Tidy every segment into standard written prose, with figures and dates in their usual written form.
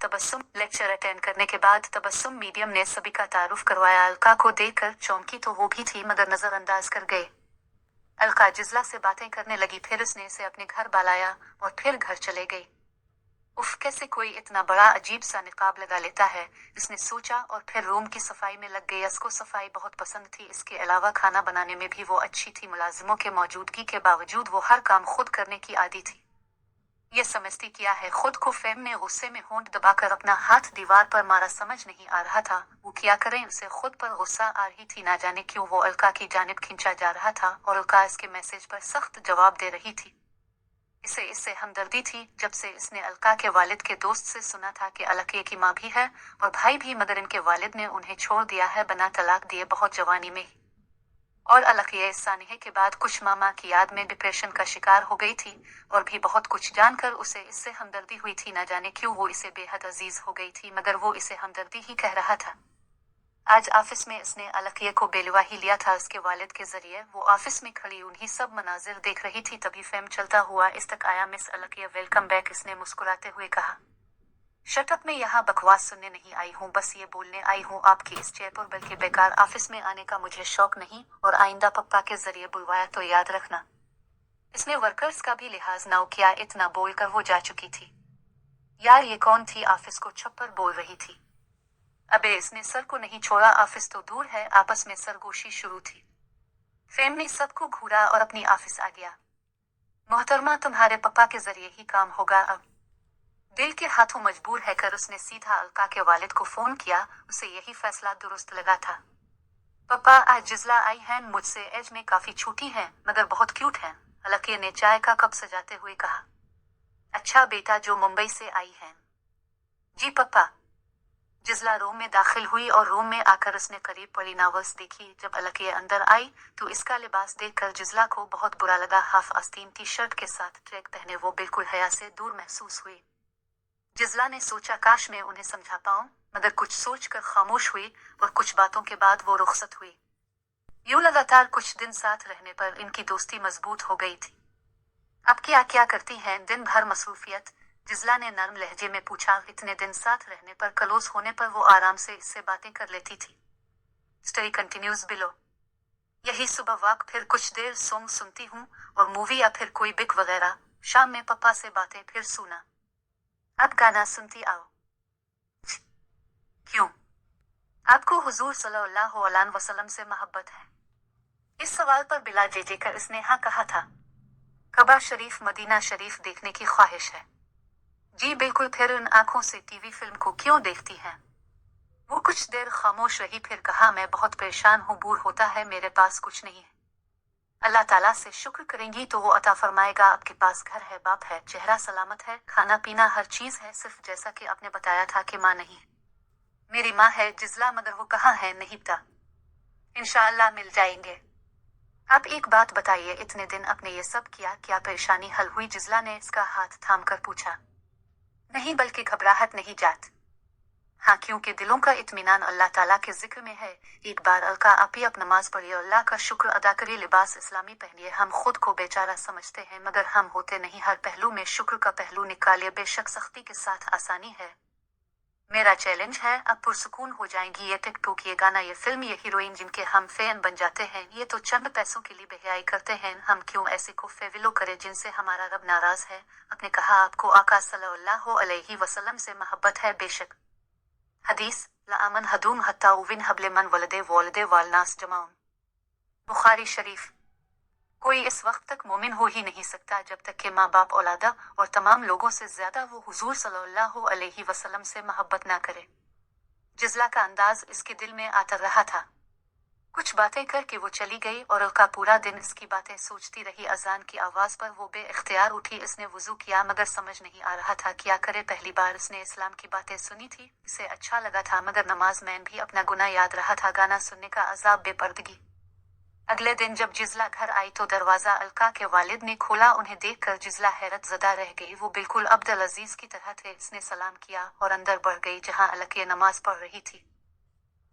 Tabassum lecture attend करने के बाद तबस्सुम मीडियम ने सभी का तारुफ करवाया। अलका को देखकर चौंकी तो वो भी थी मगर नजरअंदाज कर गए। अलका जिजला से बातें करने लगी, फिर उसने इसे अपने घर बुलाया और फिर घर चले गई। उफ, कैसे कोई इतना बड़ा अजीब सा निकाब लगा लेता है, इसने सोचा और फिर रूम की सफाई में लग गई। उसको सफाई बहुत पसंद थी, इसके अलावा खाना बनाने में भी वो अच्छी थी। मुलाजिमों के मौजूदगी के बावजूद वो हर काम खुद करने की आदी थी। ये समझती क्या है खुद को। फेम ने गुस्से में होंठ दबाकर अपना हाथ दीवार पर मारा। समझ नहीं आ रहा था वो क्या करें, उसे खुद पर गुस्सा आ रही थी। ना जाने क्यों वो अलका की जानिब खींचा जा रहा था और अलका इसके मैसेज पर सख्त जवाब दे रही थी। इसे इससे हमदर्दी थी जब से इसने अलका के वालिद के दोस्त से सुना था कि अलका की माँ भी है और भाई भी, मगर इनके वालिद ने उन्हें छोड़ दिया है बिना तलाक दिए, बहुत जवानी में ही। और अलका इस सानिहे के बाद कुछ मामा की याद में डिप्रेशन का शिकार हो गई थी और भी बहुत कुछ जानकर उसे इससे हमदर्दी हुई थी। ना जाने क्यों वो इसे बेहद अजीज हो गई थी, मगर वो इसे हमदर्दी ही कह रहा था। आज ऑफिस में इसने अलकिया को बेलवा ही लिया था उसके वालिद के जरिए। वो ऑफिस में खड़ी उन्हीं सब मनाजिर देख रही थी, तभी फेम चलता हुआ इस तक आया। मिस अलकिया, वेलकम बैक, इसने मुस्कुराते हुए कहा। शटअप, में यहाँ बकवास सुनने नहीं आई हूँ, बस ये बोलने आई हूँ आपकी इस चेयर पर, बल्कि बेकार ऑफिस में आने का मुझे शौक नहीं, और आइंदा पप्पा के जरिए बुलवाया तो याद रखना। इसने वर्कर्स का भी लिहाज ना किया। इतना बोलकर वो जा चुकी थी। यार ये कौन थी, ऑफिस को छप्पर बोल रही थी। अबे इसने सर को नहीं छोड़ा, ऑफिस तो दूर है। आपस में सरगोशी शुरू थी। फेम ने सबको घूरा और अपनी ऑफिस आ गया। मोहतरमा, तुम्हारे पप्पा के जरिए ही काम होगा अब। दिल के हाथों मजबूर है कर उसने सीधा अलका के वालिद को फोन किया। उसे यही फैसला दुरुस्त लगा था। पप्पा, आज जिजला आई हैं, मुझसे एज में काफी छोटी हैं मगर बहुत क्यूट हैं, अलका ने चाय का कप सजाते हुए कहा। अच्छा बेटा, जो मुंबई से आई हैं? जी पप्पा। जिजला रूम में दाखिल हुई और रूम में आकर उसने करीब पड़ी नावस देखी। जब अलका अंदर आई तो इसका लिबास देखकर जिजला को बहुत बुरा लगा। हाफ आस्तीन टी शर्ट के साथ ट्रैक पहने वो बिल्कुल हया से दूर महसूस हुई। जिजला ने सोचा काश मैं उन्हें समझा पाऊं, मगर कुछ सोचकर खामोश हुई और कुछ बातों के बाद वो रुखसत हुई। यूं लगातार कुछ दिन साथ रहने पर इनकी दोस्ती मजबूत हो गई थी। अब क्या क्या करती हैं दिन भर? मसरूफियत, जिजला ने नर्म लहजे में पूछा। इतने दिन साथ रहने पर, क्लोज होने पर वो आराम से इससे बातें कर लेती थी। Story continues below. यही सुबह वॉक, फिर कुछ देर सॉन्ग सुनती हूँ और मूवी या फिर कोई बिक वगैरह। शाम में पापा से बातें, फिर सुना। अब गाना सुनती आओ। क्यों? आपको हुजूर सल्लल्लाहु अलैहि वसल्लम से मोहब्बत है? इस सवाल पर बिला जेजे कर इसने हाँ कहा था। कबा शरीफ, मदीना शरीफ देखने की ख्वाहिश है। जी बिल्कुल। फिर उन आंखों से टीवी फिल्म को क्यों देखती हैं? वो कुछ देर खामोश रही, फिर कहा, मैं बहुत परेशान हूँ, बोर होता है, मेरे पास कुछ नहीं है। अल्लाह ताला से शुक्र करेंगी तो वो अता फरमाएगा। आपके पास घर है, बाप है, चेहरा सलामत है, खाना पीना हर चीज है, सिर्फ जैसा कि आपने बताया था कि माँ नहीं है। मेरी माँ है जिजला, मगर वो कहाँ है? नहीं पता। इंशाअल्लाह मिल जाएंगे। आप एक बात बताइए, इतने दिन आपने ये सब किया, क्या परेशानी हल हुई? जिजला ने इसका हाथ थाम कर पूछा। नहीं, बल्कि घबराहट नहीं जात। हाँ, क्योंकि दिलों का इत्मीनान अल्लाह ताला के जिक्र में है। एक बार अलका आपी अब नमाज पढ़िए, अल्लाह का शुक्र अदा करिए, लिबास इस्लामी पहनिए। हम खुद को बेचारा समझते हैं मगर हम होते नहीं, हर पहलू में शुक्र का पहलू निकालिए। बेशक सख्ती के साथ आसानी है। मेरा चैलेंज है, अब पुरसुकून हो जाएंगी। ये टिकटॉक, ये गाना, ये फिल्म, ये हीरोइन जिनके हम फैन बन जाते हैं, ये तो चंद पैसों के लिए बेहयाई करते हैं। हम क्यों ऐसे को फेविलो करें जिनसे हमारा रब नाराज है? आपने कहा आपको आका सल्लल्लाहु अलैहि वसल्लम से मोहब्बत है। बेशक। हदीस, लामन हदूम हत्ता उविन हबले मन वलदे वोलदे वालनास जमाउन। बुखारी शरीफ। कोई इस वक्त तक मोमिन हो ही नहीं सकता जब तक कि माँ बाप, औलादा और तमाम लोगों से ज्यादा वो हुजूर सल्लल्लाहु अलैहि वसल्लम से मोहब्बत ना करे। जिजला का अंदाज इसके दिल में आता रहा था। कुछ बातें करके वो चली गई और उसका पूरा दिन इसकी बातें सोचती रही। अजान की आवाज पर वो बेइख्तियार उठी। इसने वुजू किया मगर समझ नहीं आ रहा था क्या करे। पहली बार इसने इस्लाम की बातें सुनी थी, इसे अच्छा लगा था, मगर नमाज में भी अपना गुनाह याद रहा था, गाना सुनने का अजाब, बेपर्दगी। अगले दिन जब जिजला घर आई तो दरवाजा अलका के वालिद ने खोला। उन्हें देखकर जिजला हैरत ज़दा रह गई। वो बिल्कुल अब्दुल अजीज की तरह थे। इसने सलाम किया और अंदर बढ़ गई जहां अलकिया नमाज पढ़ रही थी।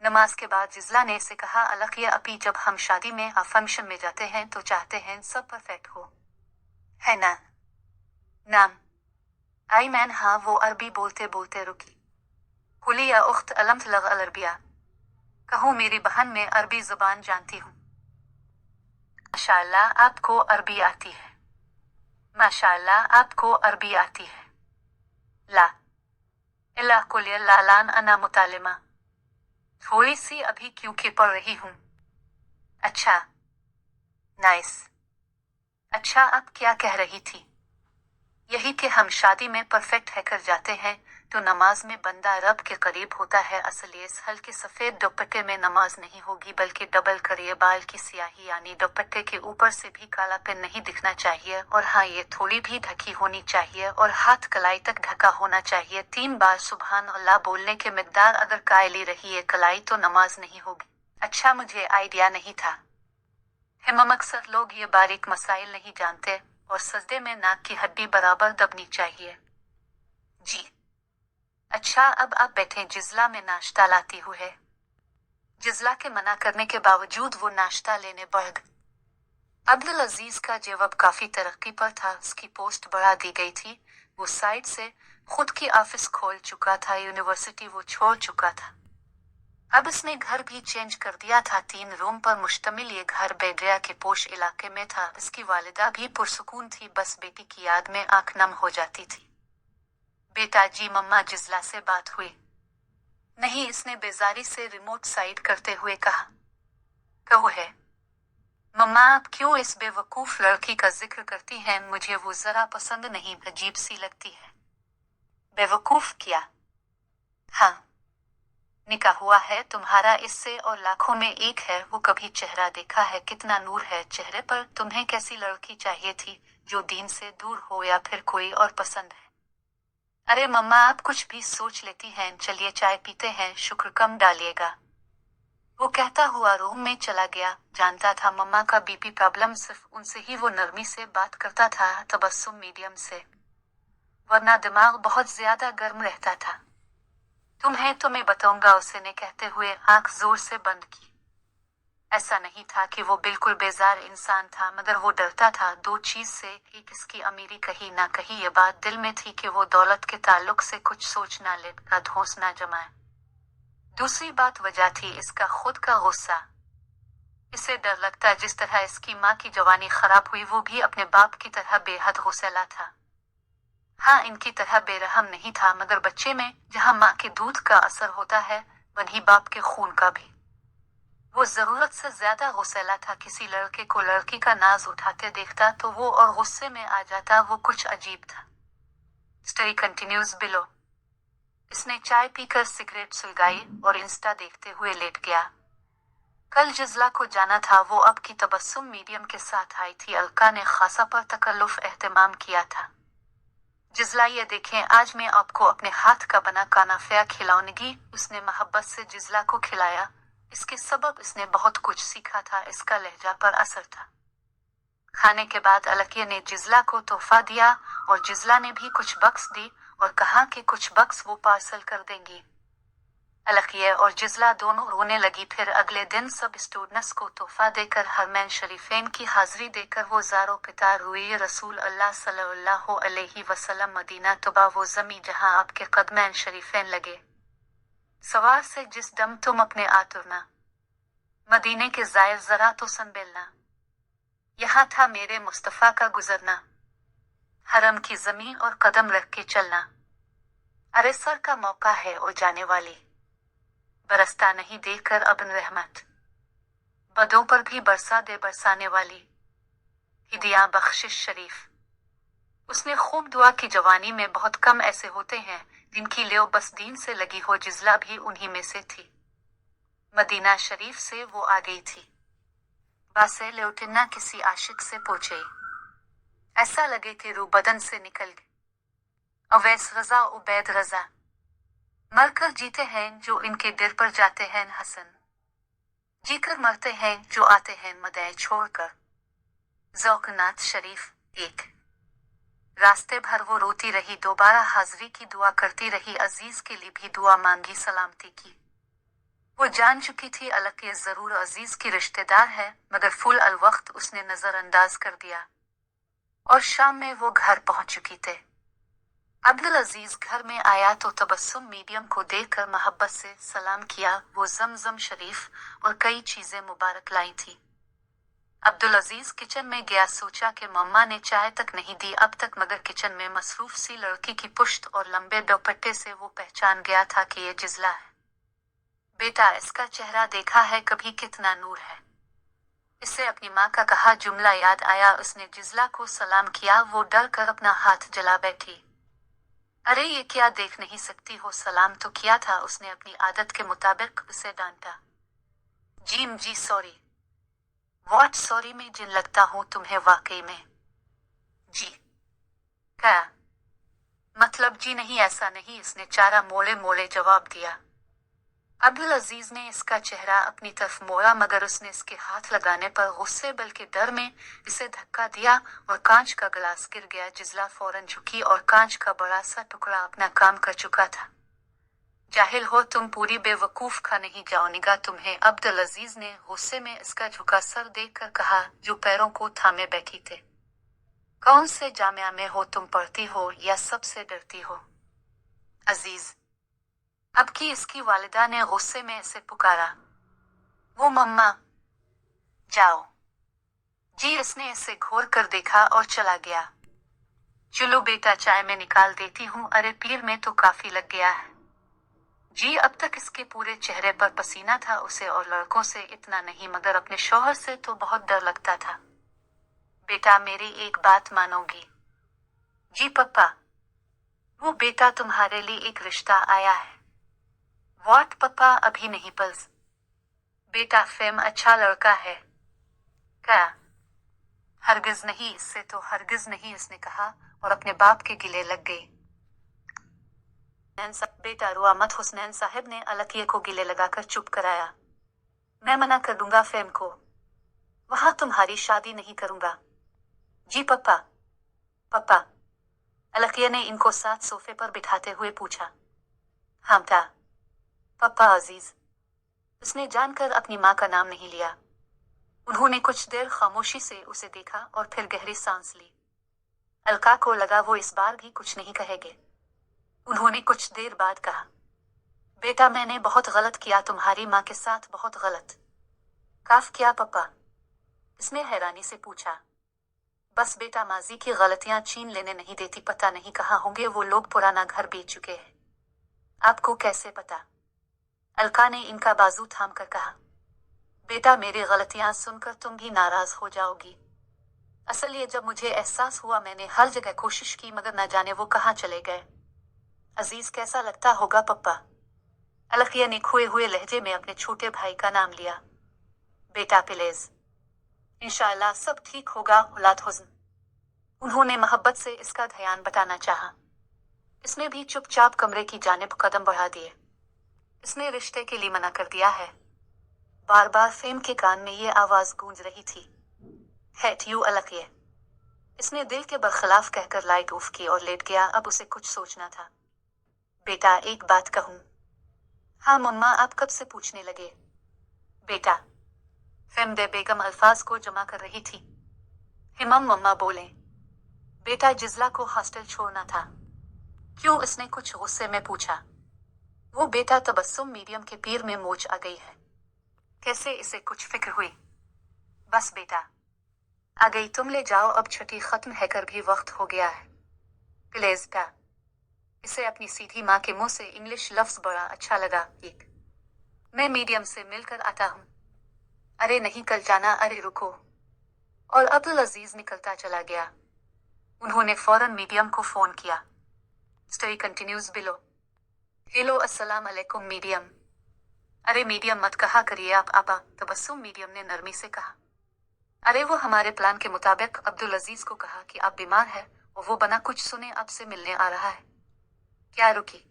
नमाज के बाद जिजला ने इसे कहा, अलकिया अपी, जब हम शादी में या फंक्शन में जाते हैं तो चाहते हैं सब परफेक्ट हो, है ना? नाम? आई मैन, हाँ। वो अरबी बोलते बोलते रुकी। कुली या उख्त अलम लग अरबिया, कहूँ मेरी बहन में अरबी जुबान जानती हूँ। माशाअल्लाह आपको अरबी आती है। माशाअल्लाह आपको अरबी आती है। ला इला कुलिया लालान अना मुतालिमा, थोड़ी सी अभी क्योंकि पढ़ रही हूँ। अच्छा, नाइस। अच्छा अब क्या कह रही थी? यही कि हम शादी में परफेक्ट है कर जाते हैं तो नमाज में बंदा रब के करीब होता है। असल इस हल्के सफ़ेद दुपट्टे में नमाज नहीं होगी बल्कि डबल करिए बाल की स्याही, यानी दुपट्टे के ऊपर से भी कालापन नहीं दिखना चाहिए, और हाँ ये थोड़ी भी ढकी होनी चाहिए और हाथ कलाई तक ढका होना चाहिए। 3 बार सुबहान अल्लाह बोलने के मिकदार अगर कायली रही है कलाई तो नमाज नहीं होगी। अच्छा, मुझे आइडिया नहीं था। हम अक्सर लोग ये बारीक मसाइल नहीं जानते, और सजदे में नाक की हड्डी बराबर दबनी चाहिए। जी अच्छा, अब आप बैठे, जिजला में नाश्ता लाती हूँ है। जिजला के मना करने के बावजूद वो नाश्ता लेने बढ़ गई। अब्दुल अजीज का जवाब काफी तरक्की पर था, उसकी पोस्ट बढ़ा दी गई थी, वो साइड से खुद की ऑफिस खोल चुका था, यूनिवर्सिटी वो छोड़ चुका था, अब उसने घर भी चेंज कर दिया था। 3 रूम पर मुश्तमिल ये घर बेड्रिया के पोश इलाके में था। इसकी वालिदा भी पुरसुकून थी, बस बेटी की याद में आंख नम हो जाती थी। बेटा जी, मम्मा जिजला से बात हुई? नहीं, इसने बेजारी से रिमोट साइड करते हुए कहा। कहो है मम्मा, आप क्यों इस बेवकूफ लड़की का जिक्र करती हैं? मुझे वो जरा पसंद नहीं, अजीब सी लगती है। बेवकूफ क्या? हाँ, निकाह हुआ है तुम्हारा इससे और लाखों में एक है। वो कभी चेहरा देखा है? कितना नूर है चेहरे पर। तुम्हें कैसी लड़की चाहिए थी, जो दीन से दूर हो या फिर कोई और पसंद है? अरे मम्मा, आप कुछ भी सोच लेती हैं। चलिए चाय पीते हैं, शुक्र कम डालिएगा। वो कहता हुआ रूम में चला गया। जानता था मम्मा का बीपी प्रॉब्लम, सिर्फ उनसे ही वो नरमी से बात करता था, तबस्सुम मीडियम से, वरना दिमाग बहुत ज्यादा गर्म रहता था। तुम्हें बताऊंगा, उसने कहते हुए आंख जोर से बंद की। ऐसा नहीं था कि वो बिल्कुल बेजार इंसान था, मगर वो डरता था 2 चीज से। एक, इसकी अमीरी कहीं ना कहीं ये बात दिल में थी कि वो दौलत के ताल्लुक से कुछ सोच ना ले, का धौंस ना जमाए। दूसरी बात वजह थी इसका खुद का गुस्सा। इसे डर लगता जिस तरह इसकी माँ की जवानी खराब हुई, वो भी अपने बाप की तरह बेहद गुस्सैला था। हाँ, इनकी तरह बेरहम नहीं था, मगर बच्चे में जहाँ माँ के दूध का असर होता है वहीं बाप के खून का भी। वो जरूरत से ज्यादा गुस्सैला था। किसी लड़के को लड़की का नाज उठाते देखता तो वो और गुस्से में आ जाता। वो कुछ अजीब था। Story continues below. इसने चाय पीकर सिगरेट सुलगाई और इंस्टा देखते हुए लेट गया। कल जिजला को जाना था, वो अब की तबस्सुम मीडियम के साथ आई थी। अलका ने खासा पर तकल्लुफ एहतमाम किया था। जिजला, ये देखें, आज मैं आपको अपने हाथ का बना कानाफिया खिलाऊंगी। उसने मोहब्बत से जिजला को खिलाया। इसके सबब इसने बहुत कुछ सीखा था, इसका लहजा पर असर था। खाने के बाद अलकिया ने जिजला को तोहफा दिया और जिजला ने भी कुछ बक्स दी और कहा कि कुछ बक्स वो पार्सल कर देंगी। अलकिया और जिजला दोनों रोने लगी। फिर अगले दिन सब स्टूडेंट्स को तोहफा देकर हरमैन शरीफेन की हाजिरी देकर वो ज़ारो पितार हुई। रसूल अल्लाह सल्लल्लाहु अलैहि वसल्लम मदीना तुबा, वो ज़मी जहां आपके कदमैन शरीफेन लगे। सवार से जिस दम तुम अपने आतुरना, मदीने के ज़ायर ज़रा तो संभलना, यहाँ था मेरे मुस्तफ़ा का गुजरना, हरम की ज़मीन और कदम रख के चलना। अरे सर का मौका है और जाने वाली, बरसता नहीं देखकर अबन रहमत, बदों पर भी बरसा दे बरसाने वाली, हिदिया बख्शिश शरीफ। उसने खूब दुआ की। जवानी में बहुत कम ऐसे होते हैं जिनकी लेओ बस दीन से लगी हो। जिजला भी उन्हीं में से थी। मदीना शरीफ से वो आ गई थी। बासे लेउटिना किसी आशिक से पूछे, ऐसा लगे कि रूह बदन से निकल गई। अवैस रजा उबैद रजा, मरकर जीते हैं जो इनके दिल पर जाते हैं हसन, जीकर मरते हैं जो आते हैं मदय छोड़कर। ज़ौक़नात शरीफ 1। रास्ते भर वो रोती रही, दोबारा हाजिरी की दुआ करती रही, अजीज के लिए भी दुआ मांगी, सलामती की। वो जान चुकी थी अलग ये जरूर अजीज की रिश्तेदार है, मगर फुल अल वक्त उसने नजरअंदाज कर दिया। और शाम में वो घर पहुंच चुकी थे। अब्दुल अजीज घर में आया तो तबस्सुम मीडियम को देखकर मोहब्बत से सलाम किया। वो जमजम शरीफ और कई चीजें मुबारक लाई थी। अब्दुल अजीज किचन में गया, सोचा कि मम्मा ने चाय तक नहीं दी अब तक, मगर किचन में मसरूफ सी लड़की की पुश्त और लंबे दुपट्टे से वो पहचान गया था कि ये जिजला है। बेटा, इसका चेहरा देखा है कभी, कितना नूर है। इससे अपनी माँ का कहा जुमला याद आया। उसने जिजला को सलाम किया। वो डर कर अपना हाथ जला बैठी। अरे ये क्या, देख नहीं सकती हो? सलाम तो किया था। उसने अपनी आदत के मुताबिक उसे डांटा। जी सॉरी। What sorry? मैं जिन लगता हूँ तुम्हें वाकई में? जी क्या मतलब? जी नहीं, ऐसा नहीं, इसने चारा मोड़े मोड़े जवाब दिया। अब्दुल अजीज ने इसका चेहरा अपनी तरफ मोड़ा, मगर उसने इसके हाथ लगाने पर गुस्से बल्कि डर में इसे धक्का दिया और कांच का गिलास गिर गया। जिजला फौरन झुकी और कांच का बड़ा सा टुकड़ा अपना काम कर चुका था। जाहिल हो तुम, पूरी बेवकूफ खा नहीं जाओ निगाह तुम्हें, अब्दुल अजीज ने गुस्से में इसका झुका सर देखकर कहा, जो पैरों को थामे बैठी थे। कौन से जामिया में हो तुम, पढ़ती हो या सबसे डरती हो? अजीज, अब की इसकी वालिदा ने गुस्से में इसे पुकारा। वो मम्मा। जाओ। जी, इसने इसे घोर कर देखा और चला गया। चलो बेटा, चाय में निकाल देती हूँ। अरे पीर में तो काफी लग गया है। जी, अब तक इसके पूरे चेहरे पर पसीना था। उसे और लड़कों से इतना नहीं, मगर अपने शौहर से तो बहुत डर लगता था। बेटा, मेरी एक बात मानोगी? जी पप्पा। वो बेटा, तुम्हारे लिए एक रिश्ता आया है। व्हाट पप्पा? अभी नहीं पल्स। बेटा, फेम अच्छा लड़का है क्या? हरगिज नहीं, इससे तो हरगिज नहीं, इसने कहा और अपने बाप के गिले लग गई। बेटा रुआ मत। हुसनैन साहब ने अलकिये को गिले लगाकर चुप कराया। मैं मना कर दूंगा फेम को, वहां तुम्हारी शादी नहीं करूंगा। जी पप्पा। पप्पा, अलकिया ने इनको साथ सोफे पर बिठाते हुए पूछा। हाँ था पप्पा अजीज। उसने जानकर अपनी माँ का नाम नहीं लिया। उन्होंने कुछ देर खामोशी से उसे देखा और फिर गहरी सांस ली। अलका को लगा वो इस बार भी कुछ नहीं कहेंगे। उन्होंने कुछ देर बाद कहा, बेटा मैंने बहुत गलत किया तुम्हारी माँ के साथ, बहुत गलत। काफ किया पप्पा? इसने हैरानी से पूछा। बस बेटा, माजी की गलतियां छीन लेने नहीं देती। पता नहीं कहाँ होंगे वो लोग, पुराना घर बेच चुके हैं। आपको कैसे पता? अलका ने इनका बाजू थाम कर कहा। बेटा, मेरी गलतियां सुनकर तुम भी नाराज हो जाओगी। असल ये जब मुझे एहसास हुआ, मैंने हर जगह कोशिश की, मगर न जाने वो कहाँ चले गए। अजीज कैसा लगता होगा पप्पा? अलकिया ने खोए हुए लहजे में अपने छोटे भाई का नाम लिया। बेटा प्लीज, इंशाअल्लाह सब ठीक होगा औलाद हुस्न। उन्होंने मोहब्बत से इसका ध्यान बटाना चाहा। इसने भी चुपचाप कमरे की जानिब कदम बढ़ा दिए। इसने रिश्ते के लिए मना कर दिया है। बार बार फेम के कान में ये आवाज गूंज रही थी। हेट यू अलकिये। इसने दिल के बरखिलाफ कहकर लाइट ऑफ की और लेट गया। अब उसे कुछ सोचना था। बेटा एक बात कहूं? हाँ मम्मा, आप कब से पूछने लगे? बेटा, फेमदे बेगम अल्फाज को जमा कर रही थी। हिमम मम्मा बोले। बेटा, जिजला को हॉस्टल छोड़ना था। क्यों? इसने कुछ गुस्से में पूछा। वो बेटा, तबस्सुम मीडियम के पीर में मोच आ गई है। कैसे? इसे कुछ फिक्र हुई। बस बेटा, आ गई, तुम ले जाओ, अब छठी खत्म है कर भी वक्त हो गया है। प्लीज बेटा। इसे अपनी सीधी माँ के मुंह से इंग्लिश लफ्ज बड़ा अच्छा लगा। एक, मैं मीडियम से मिलकर आता हूँ। अरे नहीं, कल जाना। अरे रुको। और अब्दुल अजीज निकलता चला गया। उन्होंने फौरन मीडियम को फोन किया। Story continues below. हेलो, अस्सलाम अलैकुम मीडियम। अरे मीडियम मत कहा करिए आप आपा, तबस्सुम मीडियम ने नरमी से कहा। अरे वो हमारे प्लान के मुताबिक अब्दुल अजीज को कहा कि आप बीमार है और वो बना कुछ सुने आपसे मिलने आ रहा है। क्या रुकी?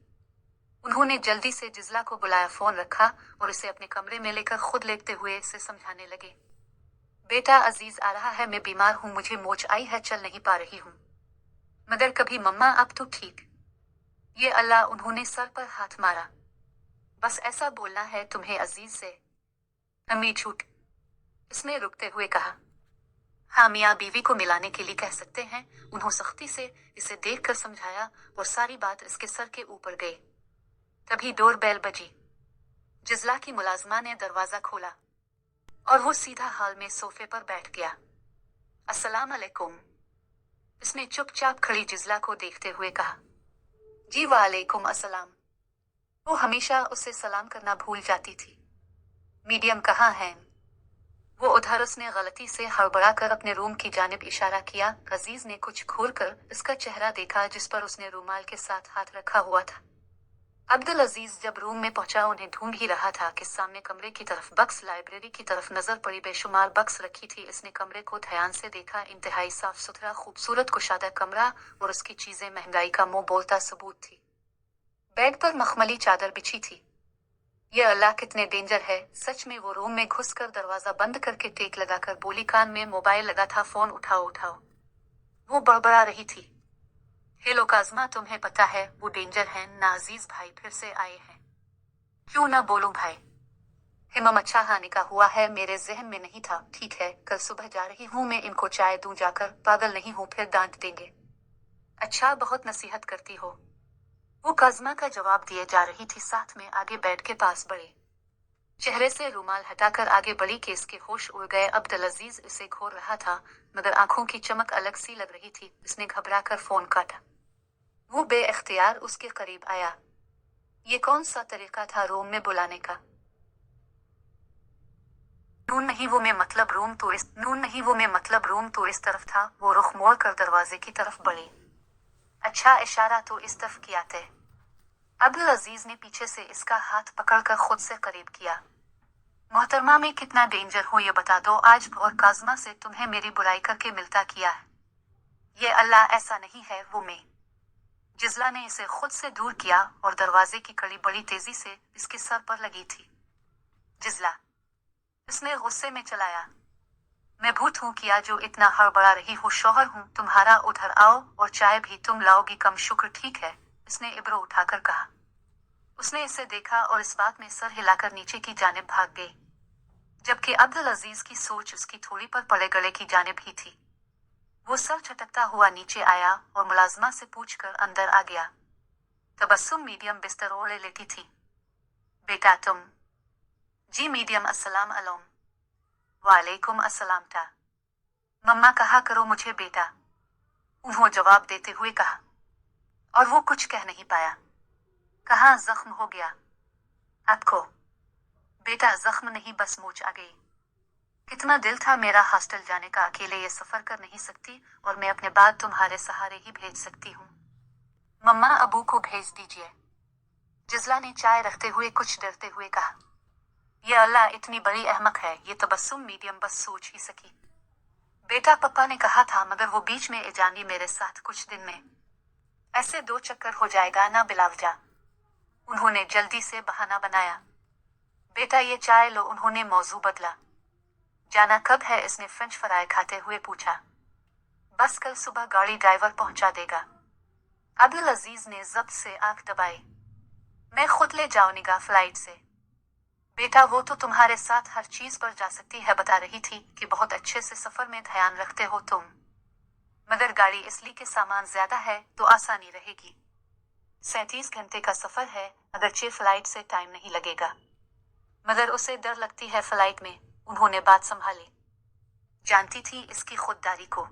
उन्होंने जल्दी से जिजला को बुलाया, फोन रखा और उसे अपने कमरे में लेकर खुद लेटते हुए इसे समझाने लगे। बेटा, अजीज आ रहा है, मैं बीमार हूँ, मुझे मोच आई है, चल नहीं पा रही हूँ। मगर कभी मम्मा आप तो ठीक। ये अल्लाह, उन्होंने सर पर हाथ मारा। बस ऐसा बोलना है तुम्हें अजीज से। अम्मी छूट, इसने रुकते हुए कहा। हाँ, मियाँ बीवी को मिलाने के लिए कह सकते हैं। उन्होंने सख्ती से इसे देखकर समझाया और सारी बात इसके सर के ऊपर गई। तभी डोर बेल बजी। जिजला की मुलाजमा ने दरवाजा खोला और वो सीधा हॉल में सोफे पर बैठ गया। अस्सलाम अलैकुम, इसने चुपचाप खड़ी जिजला को देखते हुए कहा। जी वालेकुम अस्सलाम। वो हमेशा उससे सलाम करना भूल जाती थी। मीडियम कहाँ है? वो उधर। उसने गलती से हड़बड़ा कर अपने रूम की जानिब इशारा किया। अजीज ने कुछ घूर कर इसका चेहरा देखा जिस पर उसने रूमाल के साथ हाथ रखा हुआ था। अब्दुल अजीज जब रूम में पहुंचा उन्हें ढूंढ ही रहा था कि सामने कमरे की तरफ बक्स, लाइब्रेरी की तरफ नजर पड़ी। बेशुमार बक्स रखी थी। इसने कमरे को ध्यान से देखा। इंतहाई साफ सुथरा, खूबसूरत, कुशादा कमरा और उसकी चीजें महंगाई का मुंह बोलता सबूत थी। बेड पर मखमली चादर बिछी थी। ये अल्लाह कितने डेंजर है। सच में वो रूम में घुसकर दरवाजा बंद करके टेक लगाकर बोली। कान में मोबाइल लगा था। फोन उठाओ उठाओ। वो बड़बड़ा रही थी। हेलो काजमा, तुम्हें पता है वो डेंजर है ना? अजीज भाई फिर से आए हैं। क्यों ना बोलूं भाई। हिमम अच्छा, हाँ निकाह हुआ है। मेरे जहन में नहीं था। ठीक है, कल सुबह जा रही हूँ मैं। इनको चाय दूं जाकर? पागल नहीं हूँ, फिर डांट देंगे। अच्छा, बहुत नसीहत करती हो। वो काजमा का जवाब दिए जा रही थी, साथ में आगे बेड के पास बढ़ी। चेहरे से रुमाल हटाकर आगे बढ़ी कि इसके होश उड़ गए। अब्दुल अजीज इसे घोर रहा था मगर आंखों की चमक अलग सी लग रही थी। इसने घबराकर फोन काटा। वो बेइख्तियार उसके करीब आया। ये कौन सा तरीका था रूम में बुलाने का? नून नहीं वो में मतलब रूम तो इस तरफ था। वो रुख मोड़ कर दरवाजे की तरफ बढ़ी। अच्छा, इशारा तो इस तरफ किया थे। अब्दुल अजीज ने पीछे से इसका हाथ पकड़कर खुद से करीब किया। मोहतरमा, में कितना डेंजर हूँ ये बता दो आज। और काजमा से तुम्हें मेरी बुराई करके मिलता किया है। ये अल्लाह, ऐसा नहीं है वो में। जिजला ने इसे खुद से दूर किया और दरवाजे की कड़ी बड़ी तेजी से इसके सर पर लगी थी। जिजला, इसने गुस्से में चलाया। मैं भूत हूँ क्या जो इतना हड़बड़ा रही हूँ? शौहर हूँ तुम्हारा। उधर आओ और चाय भी तुम लाओगी? कम शुक्र, ठीक है, इसने इब्रो उठाकर कहा। उसने इसे देखा और इस बात में सर हिलाकर नीचे की जानिब भाग गई, जबकि अब्दुल अजीज की सोच उसकी थोड़ी पर पड़े गले की जानिब ही थी। वो सर झटकता हुआ नीचे आया और मुलाजमा से पूछकर अंदर आ गया। तबस्सुम मीडियम बिस्तर ओढ़े लेटी थी। बेटा तुम? जी मीडियम, अस्सलाम अलैकुम। वालेकुम अस्सलाम टा। मम्मा कहा करो मुझे बेटा, उन्होंने जवाब देते हुए कहा। और वो कुछ कह नहीं पाया। कहाँ जख्म हो गया आपको? बेटा जख्म नहीं, बस मूंछ आ गई। कितना दिल था मेरा हॉस्टल जाने का। अकेले ये सफर कर नहीं सकती और मैं अपने बाद तुम्हारे सहारे ही भेज सकती हूँ। मम्मा अबू को भेज दीजिए। जिजला ने चाय रखते हुए कुछ डरते हुए कहा। ये अल्लाह, इतनी बड़ी अहमक है ये। तबस्सुम मीडियम बस सोच ही सकी। बेटा पापा ने कहा था मगर वो बीच में जानी मेरे साथ कुछ दिन में। ऐसे 2 चक्कर हो जाएगा ना बिलावजा। उन्होंने जल्दी से बहाना बनाया। बेटा ये चाय लो। उन्होंने मौजू बदला। जाना कब है? इसने फ्रेंच फ्राई खाते हुए पूछा। बस कल सुबह गाड़ी ड्राइवर पहुंचा देगा। अब्दुल अजीज ने जब्त से आंख दबाई। मैं खुद ले जाऊंगा फ्लाइट से। बेटा वो तो तुम्हारे साथ हर चीज पर जा सकती है। बता रही थी कि बहुत अच्छे से सफर में ध्यान रखते हो तुम। मगर गाड़ी इसलिए के सामान ज्यादा है तो आसानी रहेगी। 37 घंटे का सफर है। अगरचे फ्लाइट से टाइम नहीं लगेगा मगर उसे डर लगती है फ्लाइट में। उन्होंने बात संभाली। जानती थी इसकी खुददारी को।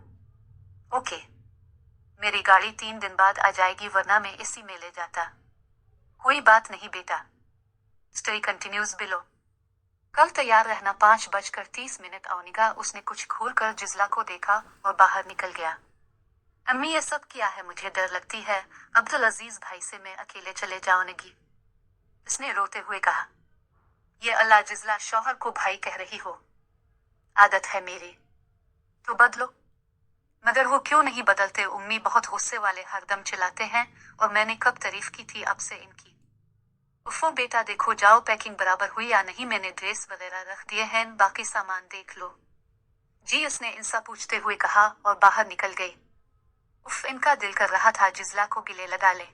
ओके, मेरी गाड़ी 3 दिन बाद आ जाएगी वरना मैं इसी में ले जाता। कोई बात नहीं बेटा। Story continues below. कल तैयार रहना। 5:30 आऊंगा। उसने कुछ घूर कर जिजला को देखा और बाहर निकल गया। अम्मी ये सब क्या है? मुझे डर लगती है। अब्दुल अजीज भाई से मैं अकेले चले जाऊंगी, इसने रोते हुए कहा। ये अल्लाह, जिजला शौहर को भाई कह रही हो? आदत है मेरी तो बदलो। मगर वो क्यों नहीं बदलते? उम्मी बहुत गुस्से वाले, हरदम चिल्लाते हैं। और मैंने कब तारीफ की थी आपसे इनकी? उफो बेटा देखो, जाओ पैकिंग बराबर हुई या नहीं? मैंने ड्रेस वगैरह रख दिए हैं, बाकी सामान देख लो। जी, उसने इंसा पूछते हुए कहा और बाहर निकल गई। उफ, इनका दिल कर रहा था जिजला को गिले लगा ले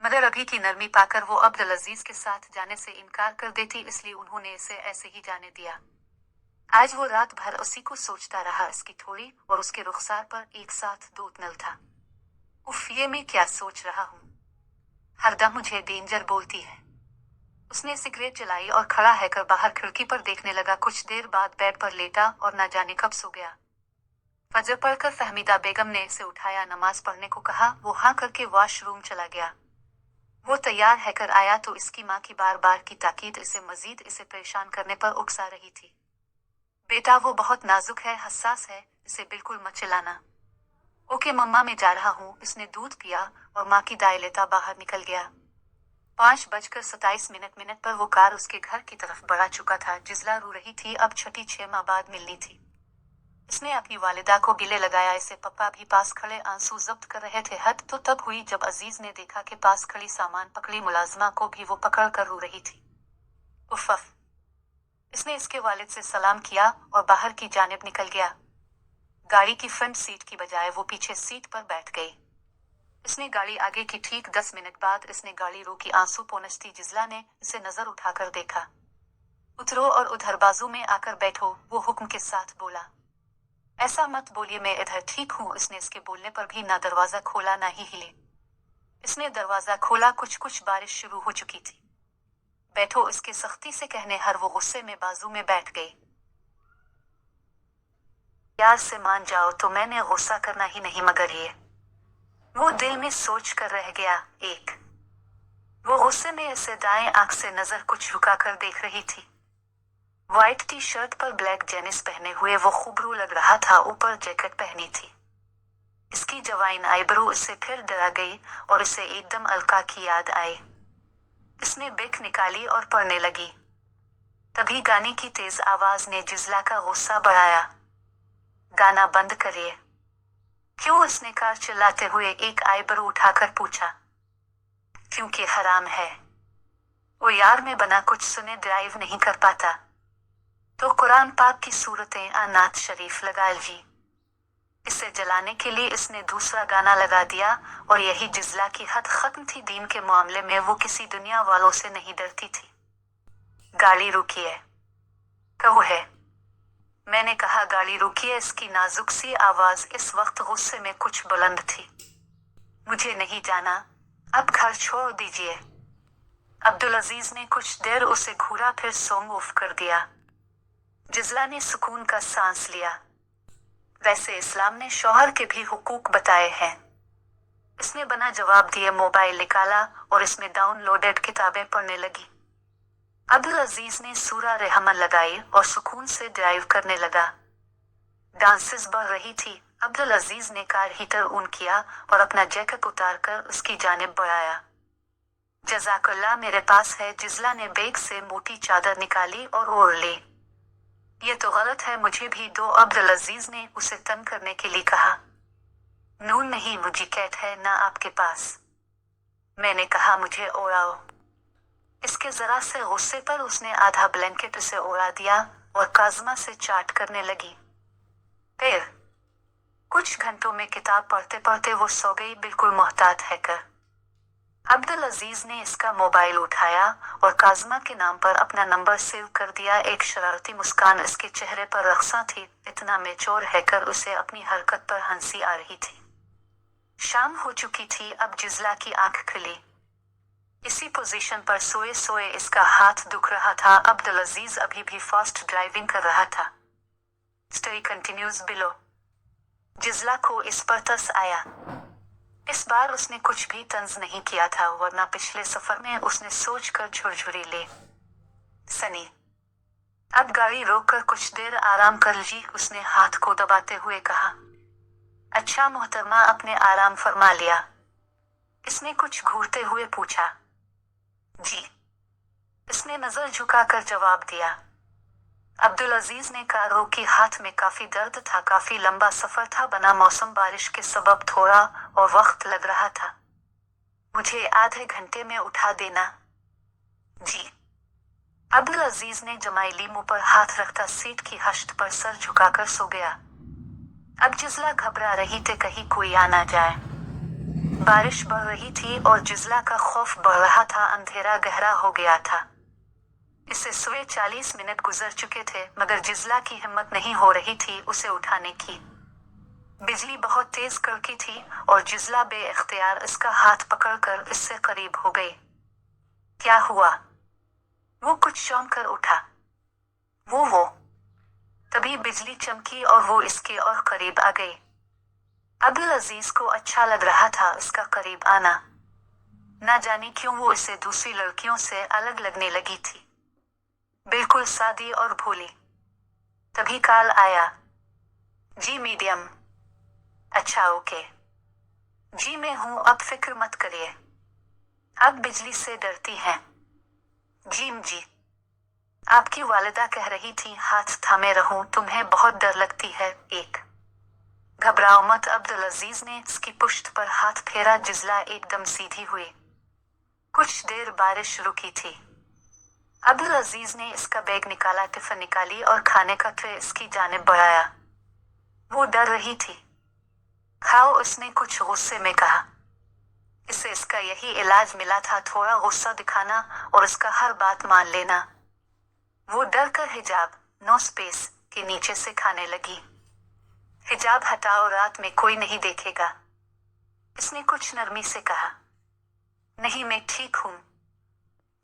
मगर अभी की नरमी पाकर वो अब्दुल अजीज के साथ जाने से इनकार कर देती, इसलिए उन्होंने इसे ऐसे ही जाने दिया। आज वो रात भर उसी को सोचता रहा। इसकी थोड़ी और उसके रुखसार पर एक साथ दो नल था। उफ, ये मैं क्या सोच रहा हूँ। हरदम मुझे डेंजर बोलती है। उसने सिगरेट जलाई और खड़ा होकर बाहर खिड़की पर देखने लगा। कुछ देर बाद बेड पर लेटा और न जाने कब सो गया। फजर पढ़कर फहमीदा बेगम ने इसे उठाया, नमाज पढ़ने को कहा। वो हाँ करके वॉशरूम चला गया। वो तैयार होकर आया तो इसकी माँ की बार बार की ताकीद इसे परेशान करने पर उकसा रही थी। बेटा, वो बहुत नाजुक है, हसास है, इसे बिल्कुल मत चिल्लाना। ओके मम्मा, मैं जा रहा हूँ। इसने दूध पिया और माँ की दाई लेता बाहर निकल गया। 5:27 पर वो कार उसके घर की तरफ बढ़ा चुका था। जिजला रो रही थी। अब छठी 6 माह बाद मिलनी थी। इसने अपनी वालिदा को गिले लगाया। इसे पप्पा भी पास खड़े आंसू जब्त कर रहे थे। हद तो तब हुई जब अजीज ने देखा कि पास खड़ी सामान पकड़ी मुलाजमा को भी वो पकड़ कर रो रही थी। उफ। इसने इसके वालिद से सलाम किया और बाहर की जानिब निकल गया। गाड़ी की फ्रंट सीट की बजाय वो पीछे सीट पर बैठ गई। इसने गाड़ी आगे की। ठीक 10 मिनट बाद इसने गाड़ी रोकी। आंसू पोंछती जिजला ने इसे नजर उठाकर देखा। उतरो और उधर बाजू में आकर बैठो, वो हुक्म के साथ बोला। ऐसा मत बोलिए, मैं इधर ठीक हूँ। इसने इसके बोलने पर भी ना दरवाजा खोला ना ही हिले। इसने दरवाजा खोला। कुछ बारिश शुरू हो चुकी थी। बैठो, इसके सख्ती से कहने हर वो गुस्से में बाजू में बैठ गई। प्यार से मान जाओ तो मैंने गुस्सा करना ही नहीं, मगर ये वो दिल में सोच कर रह गया। वो गुस्से में इसे दाएं आंख से नजर कुछ झुका कर देख रही थी। व्हाइट टी शर्ट पर ब्लैक जेनिस पहने हुए वो खूबरू लग रहा था। ऊपर जैकेट पहनी थी। इसकी जवाइन आईब्रो इसे फिर डरा गई और इसे एकदम अलका की याद आई। इसने बिक निकाली और पढ़ने लगी। तभी गाने की तेज आवाज ने जिजला का गुस्सा बढ़ाया। गाना बंद करिए। क्यों? इसने कार चलाते हुए एक आईब्रो उठाकर पूछा। क्योंकि हराम है। वो यार, में बना कुछ सुने ड्राइव नहीं कर पाता। तो कुरान पाक की सूरतें नात शरीफ लगा ली। इसे जलाने के लिए इसने दूसरा गाना लगा दिया और यही जिजला की हद खत्म थी। दीन के मामले में वो किसी दुनिया वालों से नहीं डरती थी। गाड़ी रुकिए, कहो है। मैंने कहा गाड़ी रुकिए। इसकी नाजुक सी आवाज इस वक्त गुस्से में कुछ बुलंद थी। मुझे नहीं जाना, अब घर छोड़ दीजिए। अब्दुल अजीज ने कुछ देर उसे घूरा, फिर सॉन्ग ऑफ कर दिया। जिजला ने सुकून का सांस लिया। वैसे इस्लाम ने शौहर के भी हुकूक बताए हैं। इसने बिना जवाब दिए मोबाइल निकाला और इसमें डाउनलोडेड किताबें पढ़ने लगी। अब्दुल अजीज ने सूरा रहमान लगाई और सुकून से ड्राइव करने लगा। डांसेस बढ़ रही थी। अब्दुल अजीज ने कार हीटर ऑन किया और अपना जैकेट उतारकर उसकी जानिब बढ़ाया। जज़ाकल्लाह, मेरे पास है। जिजला ने बैग से मोटी चादर निकाली और ओढ़ ली। ये तो गलत है, मुझे भी दो। अब्दुल अजीज ने उसे तंग करने के लिए कहा। नून नहीं, मुझे कैट है ना आपके पास। मैंने कहा मुझे ओढ़ाओ। इसके जरा से गुस्से पर उसने आधा ब्लैंकेट उसे ओढ़ा दिया और काजमा से चाट करने लगी। फिर कुछ घंटों में किताब पढ़ते पढ़ते वो सो गई, बिल्कुल मोहतात है कर। अब्दुल अजीज ने इसका मोबाइल उठाया और काजमा के नाम पर अपना नंबर सेव कर दिया। एक शरारती मुस्कान इसके चेहरे पर रख्सा थी। इतना मेच्योर है कर उसे अपनी हरकत पर हंसी आ रही थी। शाम हो चुकी थी। अब जिजला की आंख खुली। इसी पोजीशन पर सोए सोए इसका हाथ दुख रहा था। अब्दुल अजीज अभी भी फास्ट ड्राइविंग कर रहा था। Story continues below. जिजला को इस पर तरस आया। इस बार उसने कुछ भी तंज नहीं किया था, वरना पिछले सफर में उसने सोचकर झुरझुरी ले सनी। अब गाड़ी रोककर कुछ देर आराम कर ली। उसने हाथ को दबाते हुए कहा, अच्छा मोहतरमा, अपने आराम फरमा लिया? इसने कुछ घूरते हुए पूछा। जी। इसने नजर झुकाकर जवाब दिया। अब्दुल अजीज ने कार रोकी। हाथ में काफी दर्द था। काफी लंबा सफर था। बना मौसम बारिश के सबब थोड़ा और वक्त लग रहा था। मुझे आधे घंटे में उठा देना। जी। अब्दुल अजीज ने जमाईली मुंह पर हाथ रखता सीट की हश्त पर सर झुकाकर सो गया। अब जिजला घबरा रही थी कहीं कोई आ ना जाए। बारिश बढ़ रही थी और जिजला का खौफ बढ़ रहा था। अंधेरा गहरा हो गया था। इसे सोए 40 मिनट गुजर चुके थे मगर जिजला की हिम्मत नहीं हो रही थी उसे उठाने की। बिजली बहुत तेज कड़की थी और जिजला बेइख्तियार इसका हाथ पकड़कर इससे करीब हो गई। क्या हुआ? वो कुछ चौंक कर उठा। वो तभी बिजली चमकी और वो इसके और करीब आ गई। अब्दुल अजीज को अच्छा लग रहा था इसका करीब आना। ना जाने क्यों वो इसे दूसरी लड़कियों से अलग लगने लगी थी, बिल्कुल सादी और भोली। तभी कॉल आया। जी मीडियम। अच्छा ओके। जी मैं हूं, अब फिक्र मत करिए। आप बिजली से डरती हैं? जी। आपकी वालिदा कह रही थी हाथ थामे रहूं, तुम्हें बहुत डर लगती है। एक घबराओ मत। अब्दुल अजीज ने इसकी पुश्त पर हाथ फेरा। जिजला एकदम सीधी हुई। कुछ देर बारिश रुकी थी। अब्दुल अजीज ने इसका बैग निकाला, टिफिन निकाली और खाने का ट्रे इसकी जानिब बढ़ाया। वो डर रही थी। खाओ, उसने कुछ गुस्से में कहा। इसे इसका यही इलाज मिला था, थोड़ा गुस्सा दिखाना और इसका हर बात मान लेना। वो डर कर हिजाब नो स्पेस के नीचे से खाने लगी। हिजाब हटाओ, रात में कोई नहीं देखेगा। इसने कुछ नरमी से कहा। नहीं मैं ठीक हूं।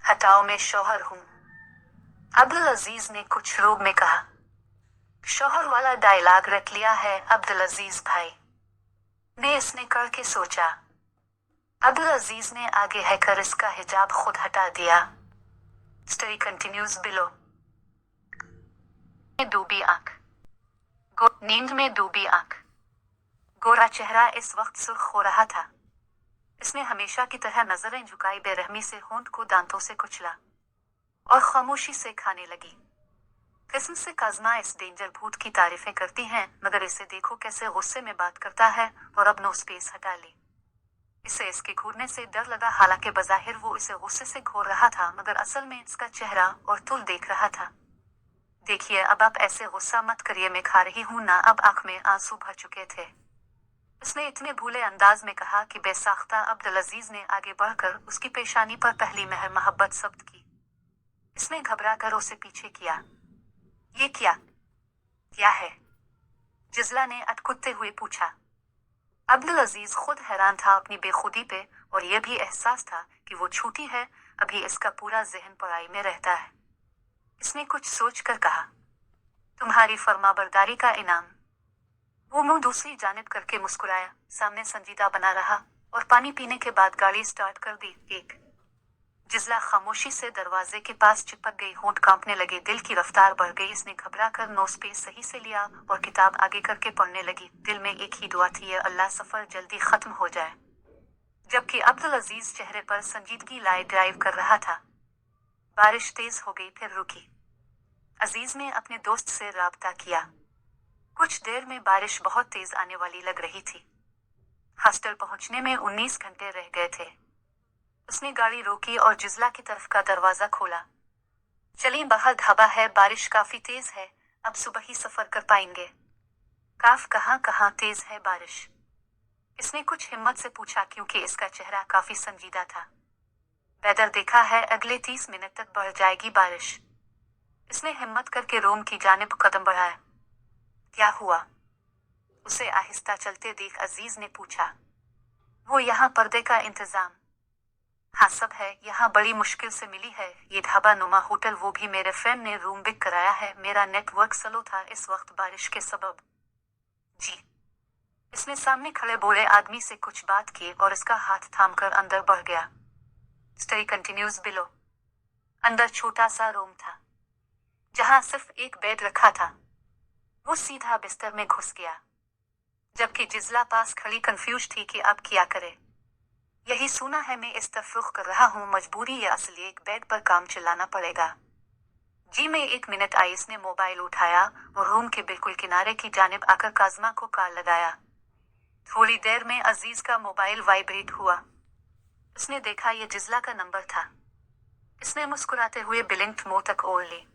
हटाओ, मैं शौहर हूं। अब्दुल अजीज ने कुछ रोब में कहा। शौहर वाला डायलॉग रट लिया है अब्दुल अजीज भाई ने इसने करके सोचा। अब्दुल अजीज ने आगे है कर इसका हिजाब खुद हटा दिया। Story continues below. डूबी आंख। नींद में डूबी आंख। गोरा चेहरा इस वक्त सुर्ख हो रहा था। इसने हमेशा की तरह नजरें झुकाई, बेरहमी से होंठ को दांतों से कुचला और खामोशी से खाने लगी। किस्म से काजमा इस डेंजर भूत की तारीफें करती हैं, मगर इसे देखो कैसे गुस्से में बात करता है और अब नो स्पेस हटा ली। इसे इसके घूरने से डर लगा। हालांकि बज़ाहिर वो इसे गुस्से से घूर रहा था, मगर असल में इसका चेहरा और तुल देख रहा था। देखिए, अब आप ऐसे गुस्सा मत करिए, मैं खा रही हूं ना। अब आंख में आंसू भर चुके थे। इसने इतने भूले अंदाज में कहा कि बेसाख्ता अब्दुल अजीज ने आगे बढ़कर उसकी पेशानी पर पहली महर मोहब्बत शब्द की। इसने घबरा कर उसे पीछे किया। ये क्या है? जिजला ने अटकुत्ते हुए पूछा। अब्दुल अजीज खुद हैरान था अपनी बेखुदी पे, और यह भी एहसास था कि वो छूटी है। अभी इसका पूरा जहन पढ़ाई में रहता है। इसने कुछ सोच कर कहा, तुम्हारी फर्माबरदारी का इनाम। वो मुंह दूसरी जानिब करके मुस्कुराया, सामने संजीदा बना रहा और पानी पीने के बाद गाड़ी स्टार्ट कर दी। एक जिजला खामोशी से दरवाजे के पास चिपक गई, होंठ कांपने लगे, दिल की रफ्तार बढ़ गई। इसने घबरा कर नो स्पेस सही से लिया और किताब आगे करके पढ़ने लगी। दिल में एक ही दुआ थी, अल्लाह सफर जल्दी खत्म हो जाए। जबकि अब्दुल अजीज चेहरे पर संजीदगी लाए ड्राइव कर रहा था। बारिश तेज हो गई, फिर रुकी। अजीज ने अपने दोस्त से राब्ता किया। कुछ देर में बारिश बहुत तेज आने वाली लग रही थी। हॉस्टल पहुंचने में 19 घंटे रह गए थे। उसने गाड़ी रोकी और जिजला की तरफ का दरवाजा खोला। चलिए, बाहर ढाबा है, बारिश काफी तेज है, अब सुबह ही सफर कर पाएंगे। काफ कहाँ तेज है बारिश? इसने कुछ हिम्मत से पूछा, क्योंकि इसका चेहरा काफी संजीदा था। वेदर देखा है, अगले 30 मिनट तक बढ़ जाएगी बारिश। इसने हिम्मत करके रूम की जानिब कदम बढ़ाया। क्या हुआ? उसे आहिस्ता चलते देख अजीज ने पूछा। वो यहाँ पर्दे का इंतजाम? हाँ सब है, यहाँ बड़ी मुश्किल से मिली है ये ढाबा नुमा होटल, वो भी मेरे फ्रेंड ने रूम बुक कराया है। मेरा नेटवर्क स्लो था इस वक्त बारिश के सबब। जी। इसने सामने खड़े बूढ़े आदमी से कुछ बात की और इसका हाथ थामकर अंदर बढ़ गया। Story continues below. अंदर छोटा सा रूम था जहां सिर्फ एक बेड रखा था। वो सीधा बिस्तर में घुस गया, जबकि जिजला पास खड़ी कंफ्यूज थी कि अब क्या करे। यही सुना है, मैं इस तरफ रुख कर रहा हूँ, मजबूरी या असली एक बेड पर काम चलाना पड़ेगा। जी मैं 1 मिनट आई। इसने मोबाइल उठाया और रूम के बिल्कुल किनारे की जानिब आकर काजमा को कॉल लगाया। थोड़ी देर में अजीज का मोबाइल वाइब्रेट हुआ। उसने देखा यह जिजला का नंबर था। इसने मुस्कुराते हुए बिलिंग मुंह तक ओढ़ ली।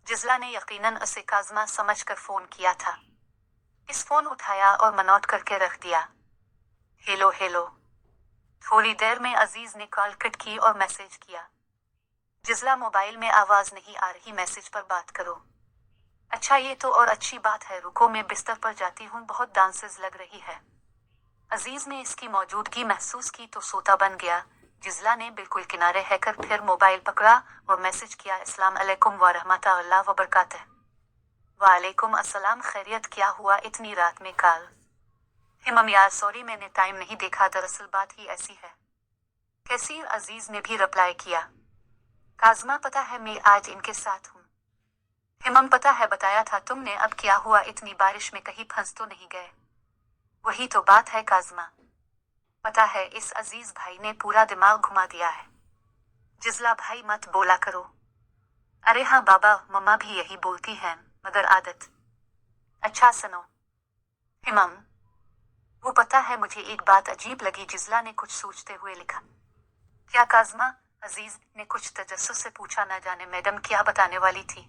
जिजला ने यकीनन उसे काजमा समझकर फोन किया था। इस फोन उठाया और मनोट करके रख दिया। हेलो। थोड़ी देर में अजीज ने कॉल कट की और मैसेज किया। जिजला मोबाइल में आवाज नहीं आ रही, मैसेज पर बात करो। अच्छा ये तो और अच्छी बात है, रुको मैं बिस्तर पर जाती हूँ, बहुत डांसेस लग रही है। अजीज ने इसकी मौजूदगी महसूस की तो सोता बन गया। जिजला ने बिल्कुल किनारे रहकर फिर मोबाइल पकड़ा और मैसेज किया, अस्सलाम अलैकुम व रहमतुल्लाह व बरकातह। वालेकुम अस्सलाम, खैरियत, क्या हुआ इतनी रात में कॉल? हिमम यार सॉरी मैंने टाइम नहीं देखा, दरअसल बात ही ऐसी है। कैसी? अजीज ने भी रिप्लाई किया। काजमा पता है मैं आज इनके साथ हूँ। हिमम पता है, बताया था तुमने, अब क्या हुआ, इतनी बारिश में कहीं फंस तो नहीं गए? वही तो बात है काजमा, पता है इस अजीज भाई ने पूरा दिमाग घुमा दिया है। जिजला भाई मत बोला करो। अरे हाँ बाबा, मम्मा भी यही बोलती हैं, मगर आदत। अच्छा सुनो हिमम, वो पता है मुझे एक बात अजीब लगी, जिजला ने कुछ सोचते हुए लिखा। क्या काजमा? अजीज ने कुछ तजस्सुस से पूछा। न जाने मैडम क्या बताने वाली थी।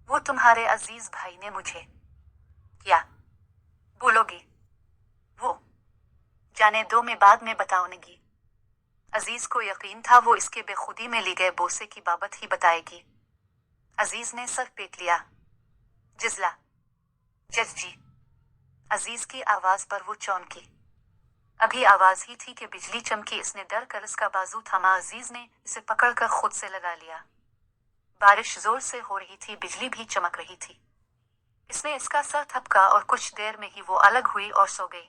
वो तुम्हारे अजीज भाई ने मुझे। क्या बोलोगी? वो जाने दो, मैं बाद में बताऊंगी। अजीज को यकीन था वो इसके बेखुदी में ली गए बोसे की बाबत ही बताएगी। अजीज ने सर पीट लिया। जिजला, जज जी। अजीज की आवाज पर वो चौंकी। अभी आवाज ही थी कि बिजली चमकी। इसने डर कर इसका बाजू थामा। अजीज ने इसे पकड़कर खुद से लगा लिया। बारिश जोर से हो रही थी, बिजली भी चमक रही थी। इसने इसका सर थपका और कुछ देर में ही वो अलग हुई और सो गई।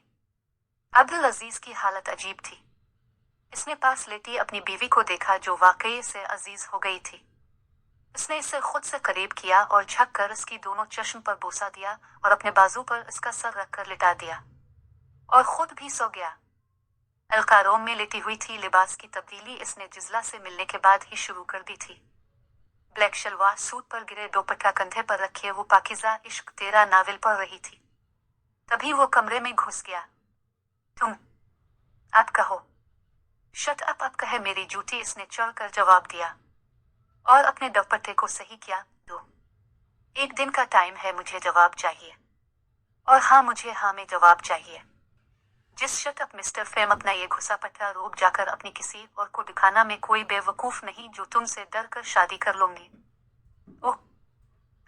अब्दुल अजीज की हालत अजीब थी। इसने पास लेटी अपनी बीवी को देखा जो वाकई से अजीज हो गई थी। इसने इसे खुद से करीब किया और झक कर इसकी दोनों चश्म पर बोसा दिया और अपने बाजू पर इसका सर रखकर लिटा दिया और खुद भी सो गया। अलका रोम में लेटी हुई थी। लिबास की तब्दीली इसने जिजला से मिलने के बाद ही शुरू कर दी थी। ब्लैक शलवार सूट पर गिरे दुपट्टा कंधे पर रखे वो पाकिज़ा इश्क तेरा नावल पढ़ रही थी। तभी वो कमरे में घुस गया। तुम, आप कहो। शट अप, आप कहे मेरी जूती, इसने चढ़कर जवाब दिया और अपने दुपट्टे को सही किया। दो एक दिन का टाइम है, मुझे जवाब चाहिए। और हाँ मुझे हाँ में जवाब चाहिए। जिस शट अप मिस्टर फेम, अपना ये घुसा पट्टा रोक जाकर अपनी किसी और को दिखाना, में कोई बेवकूफ नहीं जो तुमसे डर कर शादी कर लूंगी। ओह,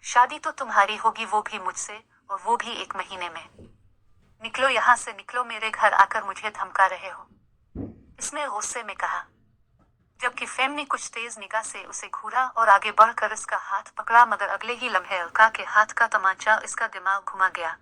शादी तो तुम्हारी होगी, वो भी मुझसे, और वो भी 1 महीने में। निकलो यहाँ से, निकलो, मेरे घर आकर मुझे धमका रहे हो, इसने गुस्से में कहा। जबकि फेम ने कुछ तेज निगाह से उसे घूरा और आगे बढ़कर इसका हाथ पकड़ा, मगर अगले ही लम्हे अलका के हाथ का तमाचा इसका दिमाग घुमा गया।